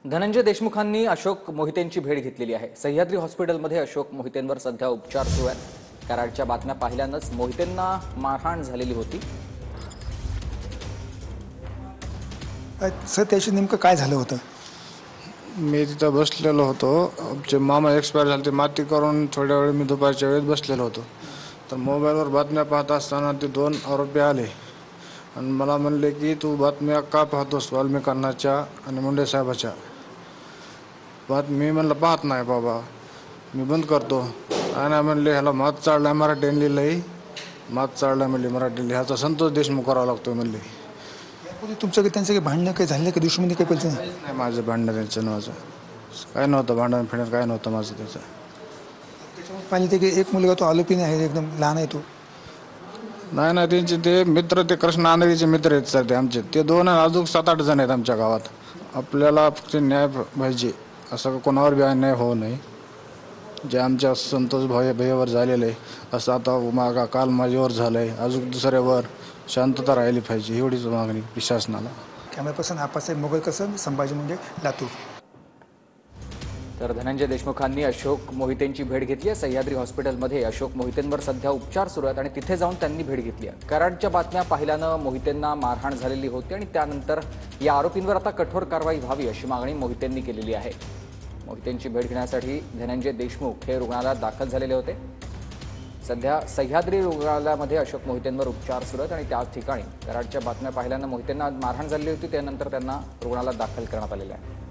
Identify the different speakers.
Speaker 1: धनंजय देशमुखांनी अशोक मोहितेंची भेट घेतलेली आहे। सह्याद्री हॉस्पिटलमध्ये अशोक मोहितेंवर सध्या उपचार सुरू आहेत। कराडच्या बातम्या पाहिल्यानंच मोहितेंना मारहाण झालेली होती।
Speaker 2: सर त्याशी नेमकं काय झालं होतं?
Speaker 3: मी तिथं बसलेलो होतो। आमचे मामा एक्सपायर झाले, ते माती करून थोड्या वेळ मी दुपारच्या वेळेत बसलेलो होतो। तर मोबाईलवर बातम्या पाहत असताना ते दोन आरोपी आले आणि मला म्हणले की तू बातम्या का पाहतोस वाल्मिकांच्या आणि मुंडे साहेबाच्या। मी म्हणलं पाहत नाही बाबा, मी बंद करतो। आणि म्हणले ह्याला मात चाललाय मराठीने लिहिलंय, मात चाललाय म्हणले मराठीने, ह्याचा संतोष देशमुख करावा लागतो म्हणले।
Speaker 2: यापूर्वी तुमचं त्यांचं काही भांडणं काही झालं का? दुश्मनी काही पहिलं
Speaker 3: नाही माझं भांडण त्यांचं माझं काय नव्हतं, भांडण फिरणं काय नव्हतं माझं त्याचं।
Speaker 2: त्याच्यामुळे पाहिजे की एक मुलगा तो आलोपी आहे, एकदम लहान आहे तो।
Speaker 3: नाही नाही, त्यांचे ते मित्र, ते कृष्ण आंधळीचे मित्र आहेत सर, ते आमचे ते दोन अजून 7-8 जण आहेत आमच्या गावात। आपल्याला फक्त न्याय पाहिजे, असं कोणावर बी अन्याय होऊ नये। जे आमच्या संतोष भैयावर झालेलं आहे असं आता काल माझ्यावर झालं आहे, अजून दुसऱ्यावर शांतता राहिली पाहिजे, एवढीच मागणी शासनाला।
Speaker 2: Camera person Appasaheb Mogalkar, Sambhaji Munde, Latur.
Speaker 1: तर धनंजय देशमुखांनी अशोक मोहितेंची भेट घेतली आहे। सह्याद्री हॉस्पिटलमध्ये अशोक मोहितेंवर सध्या उपचार सुरू आहेत आणि तिथे जाऊन त्यांनी भेट घेतली आहे। कराडच्या बातम्या पाहिल्यानं मोहितेंना मारहाण झालेली होती आणि त्यानंतर या आरोपींवर आता कठोर कारवाई व्हावी अशी मागणी मोहितेंनी केलेली आहे। मोहितेंची भेट घेण्यासाठी धनंजय देशमुख हे रुग्णालयात दाखल झालेले होते। सध्या सह्याद्री रुग्णालयामध्ये अशोक मोहितेंवर उपचार सुरू आहेत आणि त्याच ठिकाणी कराडच्या बातम्या पाहिल्यानं मोहितेंना मारहाण झालेली होती, त्यानंतर त्यांना रुग्णालयात दाखल करण्यात आलेलं आहे।